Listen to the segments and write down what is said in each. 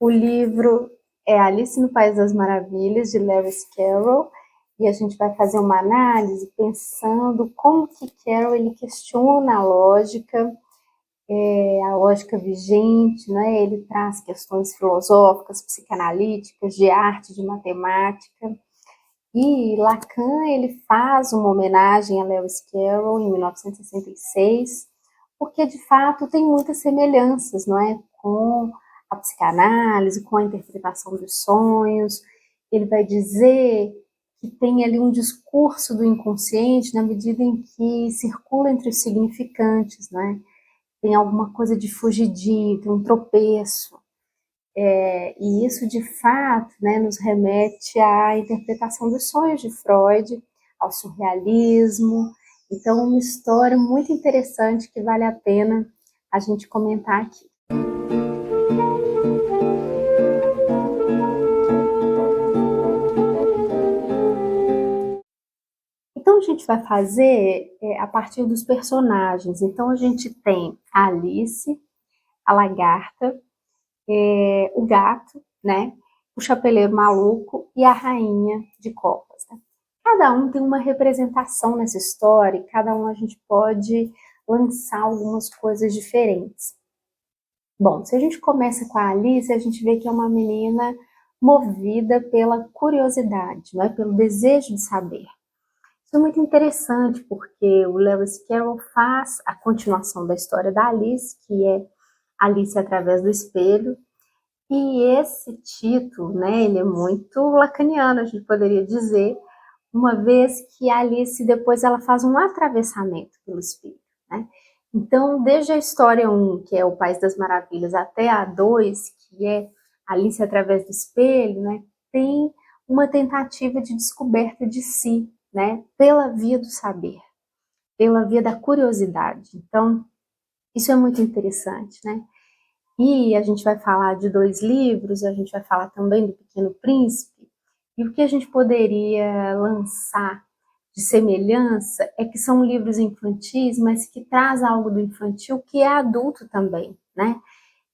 O livro é Alice no País das Maravilhas, de Lewis Carroll, e a gente vai fazer uma análise pensando como que Carroll ele questiona a lógica vigente, né? Ele traz questões filosóficas, psicanalíticas, de arte, de matemática. E Lacan ele faz uma homenagem a Lewis Carroll em 1966, porque de fato tem muitas semelhanças, não é, com a psicanálise, com a interpretação dos sonhos. Ele vai dizer que tem ali um discurso do inconsciente na medida em que circula entre os significantes, não é? Tem alguma coisa de fugidio, tem um tropeço. E isso, de fato, né, nos remete à interpretação dos sonhos de Freud, ao surrealismo. Então, uma história muito interessante que vale a pena a gente comentar aqui. Então, a gente vai fazer a partir dos personagens. Então, a gente tem a Alice, a lagarta, o gato, né? O chapeleiro maluco e a rainha de copas. Né? Cada um tem uma representação nessa história e cada um a gente pode lançar algumas coisas diferentes. Bom, se a gente começa com a Alice, a gente vê que é uma menina movida pela curiosidade, não é? Pelo desejo de saber. Isso é muito interessante porque o Lewis Carroll faz a continuação da história da Alice, que é Alice através do espelho, e esse título, né, ele é muito lacaniano, a gente poderia dizer, uma vez que a Alice depois ela faz um atravessamento pelo espelho, né? Então, desde a história 1, que é o País das Maravilhas, até a 2, que é Alice através do espelho, né, tem uma tentativa de descoberta de si, né, pela via do saber, pela via da curiosidade. Então, isso é muito interessante, né? E a gente vai falar de 2 livros, a gente vai falar também do Pequeno Príncipe, e o que a gente poderia lançar de semelhança é que são livros infantis, mas que traz algo do infantil que é adulto também, né?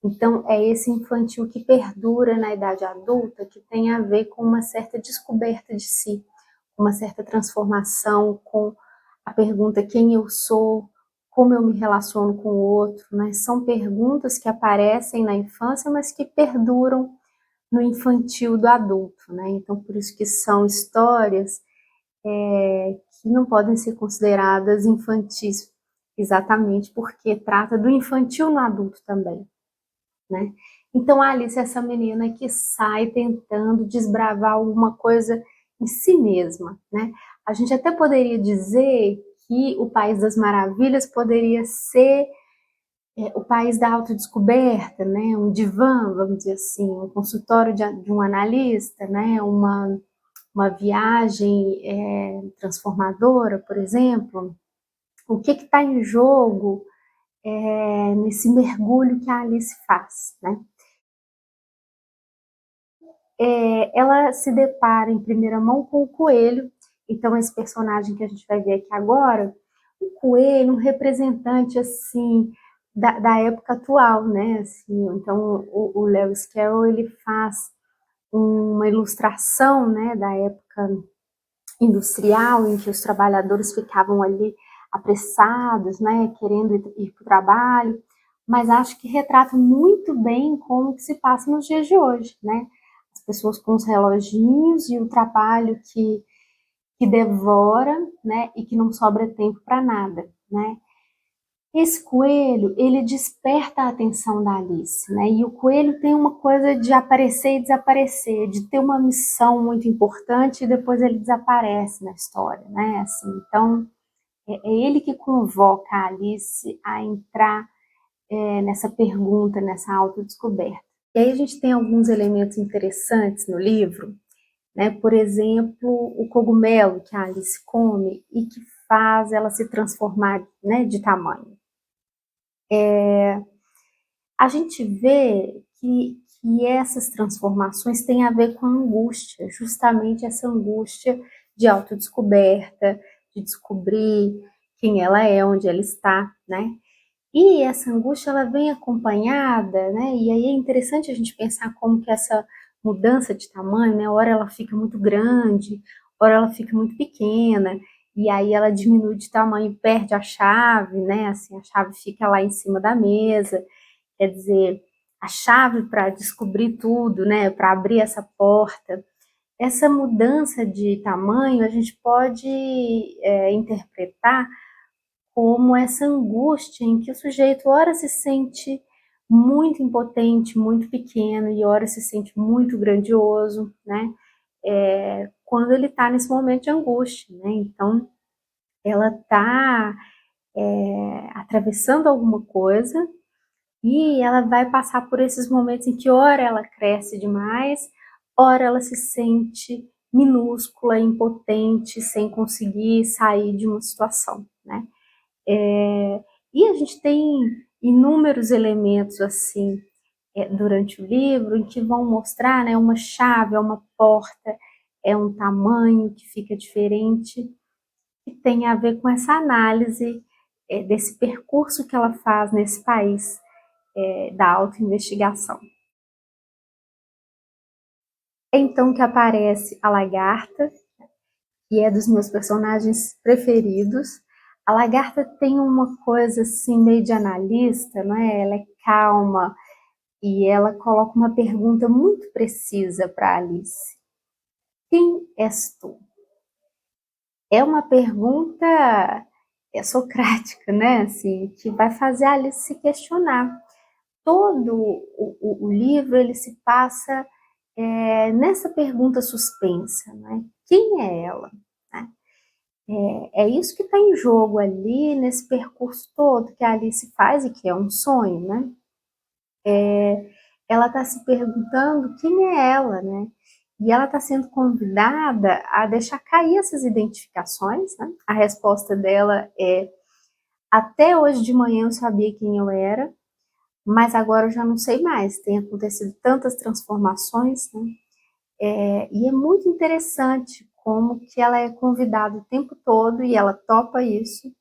Então, é esse infantil que perdura na idade adulta, que tem a ver com uma certa descoberta de si, uma certa transformação, com a pergunta quem eu sou, como eu me relaciono com o outro, né? São perguntas que aparecem na infância, mas que perduram no infantil do adulto, né? Então, por isso que são histórias que não podem ser consideradas infantis, exatamente porque trata do infantil no adulto também, né? Então, a Alice é essa menina que sai tentando desbravar alguma coisa em si mesma, né? A gente até poderia dizer que o País das Maravilhas poderia ser o país da autodescoberta, né? Um divã, vamos dizer assim, um consultório de um analista, né? Uma viagem transformadora, por exemplo. O que está em jogo nesse mergulho que a Alice faz, né? Ela se depara em primeira mão com o coelho. Então, esse personagem que a gente vai ver aqui agora, o coelho, um representante assim da época atual, né? Assim, então, o Lewis Carroll ele faz uma ilustração, né, da época industrial em que os trabalhadores ficavam ali apressados, né, querendo ir para o trabalho, mas acho que retrata muito bem como que se passa nos dias de hoje, né? As pessoas com os reloginhos e o trabalho que devora, né, e que não sobra tempo para nada, né? Esse coelho, ele desperta a atenção da Alice, né? E o coelho tem uma coisa de aparecer e desaparecer, de ter uma missão muito importante e depois ele desaparece na história, né? Assim, então, é ele que convoca a Alice a entrar nessa pergunta, nessa autodescoberta. E aí a gente tem alguns elementos interessantes no livro, né? Por exemplo, o cogumelo que a Alice come e que faz ela se transformar, né, de tamanho. A gente vê que essas transformações têm a ver com a angústia, justamente essa angústia de autodescoberta, de descobrir quem ela é, onde ela está, né? E essa angústia, ela vem acompanhada, né? E aí é interessante a gente pensar como que essa mudança de tamanho, né? Ora ela fica muito grande, ora ela fica muito pequena, e aí ela diminui de tamanho, perde a chave, né? Assim, a chave fica lá em cima da mesa, quer dizer, a chave para descobrir tudo, né? Para abrir essa porta. Essa mudança de tamanho a gente pode interpretar como essa angústia em que o sujeito ora se sente muito impotente, muito pequeno, e ora se sente muito grandioso, né? Quando ele está nesse momento de angústia, né? Então, ela está atravessando alguma coisa e ela vai passar por esses momentos em que ora ela cresce demais, ora ela se sente minúscula, impotente, sem conseguir sair de uma situação, né? E a gente tem inúmeros elementos assim durante o livro em que vão mostrar, né, uma chave, é uma porta, é um tamanho que fica diferente, que tem a ver com essa análise desse percurso que ela faz nesse país da autoinvestigação. É então que aparece a lagarta, que é dos meus personagens preferidos. A lagarta tem uma coisa assim meio de analista, não é? Ela é calma e ela coloca uma pergunta muito precisa para Alice. Quem és tu? É uma pergunta socrática, né? Assim, que vai fazer a Alice se questionar. Todo o livro ele se passa nessa pergunta suspensa, né? Quem é ela? Né? É isso que está em jogo ali nesse percurso todo que a Alice faz e que é um sonho, né? Ela está se perguntando quem é ela, né? E ela está sendo convidada a deixar cair essas identificações, né? A resposta dela é: até hoje de manhã eu sabia quem eu era, mas agora eu já não sei mais. Tem acontecido tantas transformações, né? E é muito interessante como que ela é convidada o tempo todo e ela topa isso,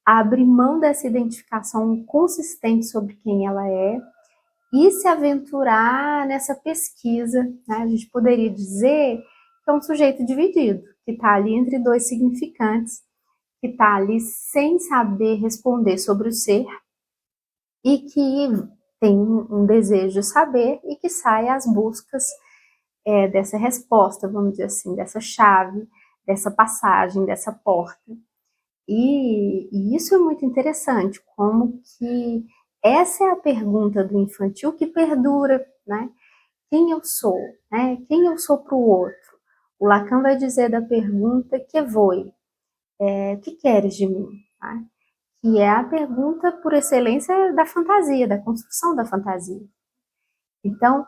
a abrir mão dessa identificação consistente sobre quem ela é e se aventurar nessa pesquisa, né? A gente poderia dizer que é um sujeito dividido, que está ali entre dois significantes, que está ali sem saber responder sobre o ser e que tem um desejo de saber e que sai às buscas dessa resposta, vamos dizer assim, dessa chave, dessa passagem, dessa porta. E isso é muito interessante, como que essa é a pergunta do infantil que perdura, né? Quem eu sou? Né? Quem eu sou para o outro? O Lacan vai dizer da pergunta que voi, o que queres de mim? Tá? Que é a pergunta por excelência da fantasia, da construção da fantasia. Então,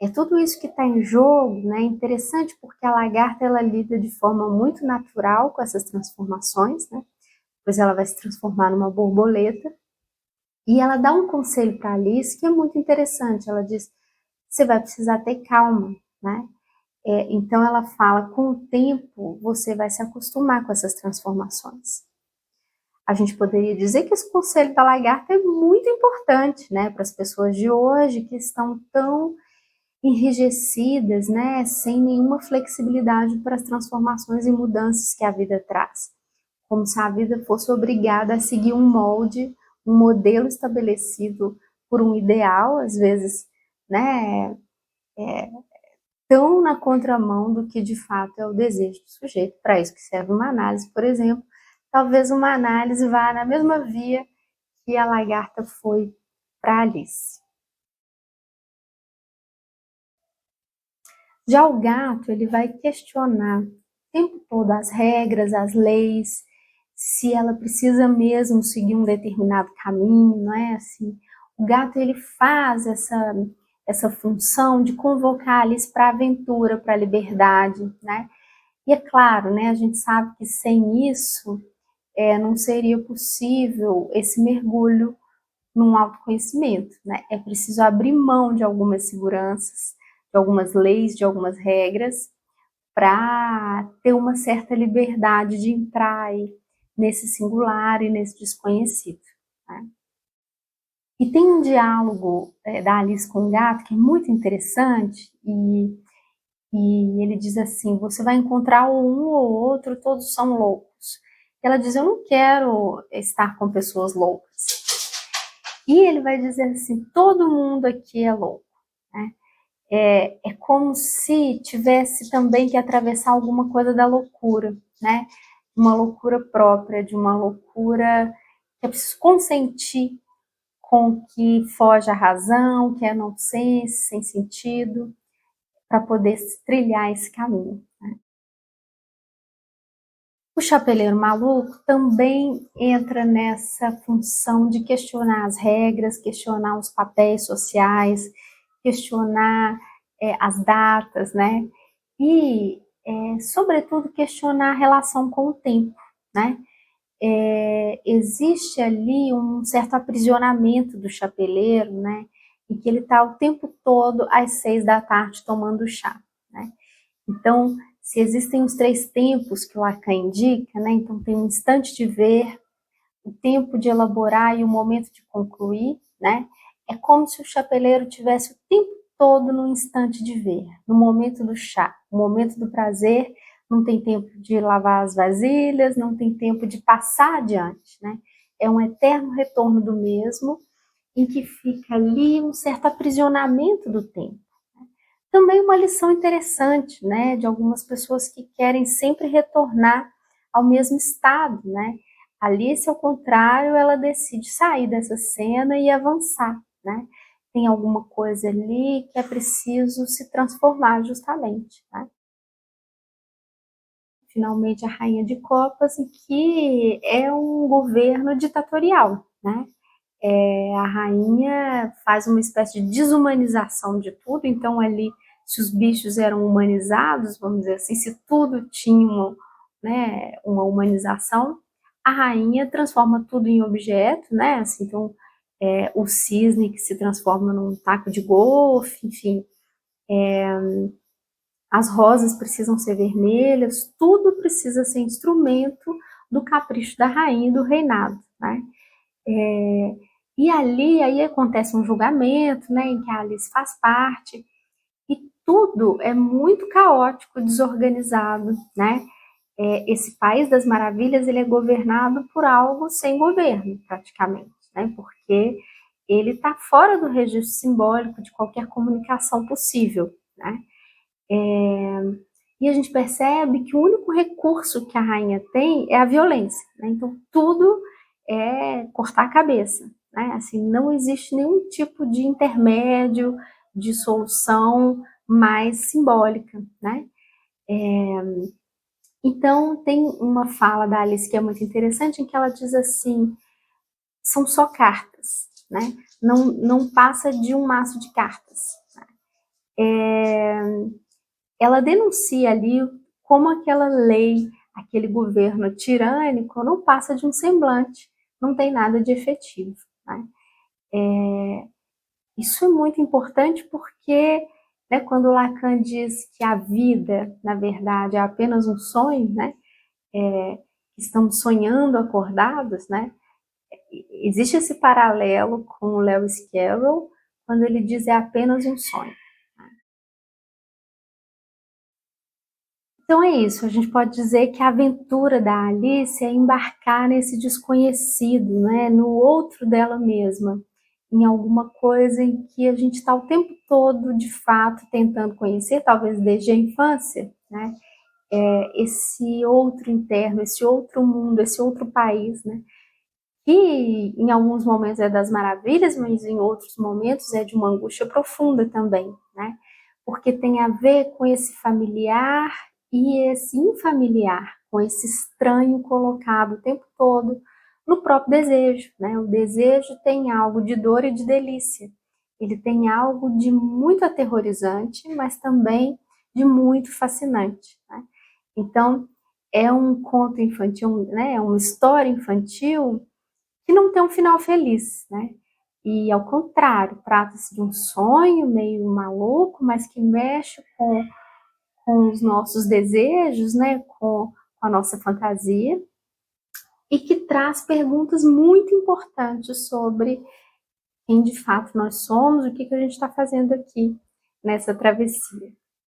é tudo isso que está em jogo, né? É interessante porque a lagarta ela lida de forma muito natural com essas transformações, né? Pois ela vai se transformar numa borboleta e ela dá um conselho para Alice que é muito interessante. Ela diz: você vai precisar ter calma, né? Então ela fala: com o tempo você vai se acostumar com essas transformações. A gente poderia dizer que esse conselho da lagarta é muito importante, né, para as pessoas de hoje que estão tão enrijecidas, né, sem nenhuma flexibilidade para as transformações e mudanças que a vida traz. Como se a vida fosse obrigada a seguir um molde, um modelo estabelecido por um ideal, às vezes, né, tão na contramão do que de fato é o desejo do sujeito. Para isso que serve uma análise, por exemplo. Talvez uma análise vá na mesma via que a lagarta foi para Alice. Já o gato, ele vai questionar o tempo todo as regras, as leis, se ela precisa mesmo seguir um determinado caminho, não é assim? O gato, ele faz essa função de convocar a Alice para a aventura, para a liberdade, né? E é claro, né, a gente sabe que sem isso não seria possível esse mergulho num autoconhecimento, né? É preciso abrir mão de algumas seguranças, de algumas leis, de algumas regras, para ter uma certa liberdade de entrar aí nesse singular e nesse desconhecido, né? E tem um diálogo da Alice com o gato que é muito interessante, e ele diz assim: você vai encontrar um ou outro, todos são loucos. E ela diz: eu não quero estar com pessoas loucas. E ele vai dizer assim: todo mundo aqui é louco, né? É como se tivesse também que atravessar alguma coisa da loucura, né? Uma loucura própria, de uma loucura que é preciso consentir com o que foge à razão, que é nonsense, sem sentido, para poder trilhar esse caminho. O chapeleiro maluco também entra nessa função de questionar as regras, questionar os papéis sociais, questionar as datas, né? E, sobretudo, questionar a relação com o tempo, né? Existe ali um certo aprisionamento do chapeleiro, né? Em que ele está o tempo todo às 6 da tarde tomando chá, né? Então, se existem os 3 tempos que o Lacan indica, né? Então tem o instante de ver, o tempo de elaborar e o momento de concluir, né? É como se o chapeleiro tivesse o tempo todo no instante de ver, no momento do chá, no momento do prazer, não tem tempo de lavar as vasilhas, não tem tempo de passar adiante, né? É um eterno retorno do mesmo, em que fica ali um certo aprisionamento do tempo. Também uma lição interessante, né, de algumas pessoas que querem sempre retornar ao mesmo estado, né? Alice, ao contrário, ela decide sair dessa cena e avançar, né? Tem alguma coisa ali que é preciso se transformar justamente, né? Finalmente, a Rainha de Copas, e que é um governo ditatorial, né? A rainha faz uma espécie de desumanização de tudo, então ali, se os bichos eram humanizados, vamos dizer assim, se tudo tinha né, uma humanização, a rainha transforma tudo em objeto, né? Assim, então, o cisne que se transforma num taco de golfe, enfim, as rosas precisam ser vermelhas, tudo precisa ser instrumento do capricho da rainha e do reinado, né? E ali, aí acontece um julgamento, né, em que a Alice faz parte, e tudo é muito caótico, desorganizado, né? Esse país das maravilhas, ele é governado por algo sem governo, praticamente, né? Porque ele está fora do registro simbólico de qualquer comunicação possível, né? E a gente percebe que o único recurso que a rainha tem é a violência, né? Então tudo é cortar a cabeça, né? Assim, não existe nenhum tipo de intermédio, de solução mais simbólica, né? Então tem uma fala da Alice que é muito interessante, em que ela diz assim: são só cartas, né? Não passa de um maço de cartas. Ela denuncia ali como aquela lei, aquele governo tirânico não passa de um semblante, não tem nada de efetivo, né? Isso é muito importante porque, né, quando Lacan diz que a vida, na verdade, é apenas um sonho, né? Estamos sonhando acordados, né? Existe esse paralelo com o Lewis Carroll, quando ele diz é apenas um sonho. Então é isso, a gente pode dizer que a aventura da Alice é embarcar nesse desconhecido, né, no outro dela mesma, em alguma coisa em que a gente está o tempo todo, de fato, tentando conhecer, talvez desde a infância, né, esse outro interno, esse outro mundo, esse outro país, né, que em alguns momentos é das maravilhas, mas em outros momentos é de uma angústia profunda também, né? Porque tem a ver com esse familiar e esse infamiliar, com esse estranho colocado o tempo todo no próprio desejo, né? O desejo tem algo de dor e de delícia. Ele tem algo de muito aterrorizante, mas também de muito fascinante, né? Então, é um conto infantil, né? É uma história infantil que não tem um final feliz, né? E ao contrário, trata-se de um sonho meio maluco, mas que mexe com os nossos desejos, né? Com a nossa fantasia, e que traz perguntas muito importantes sobre quem de fato nós somos, o que que a gente está fazendo aqui nessa travessia.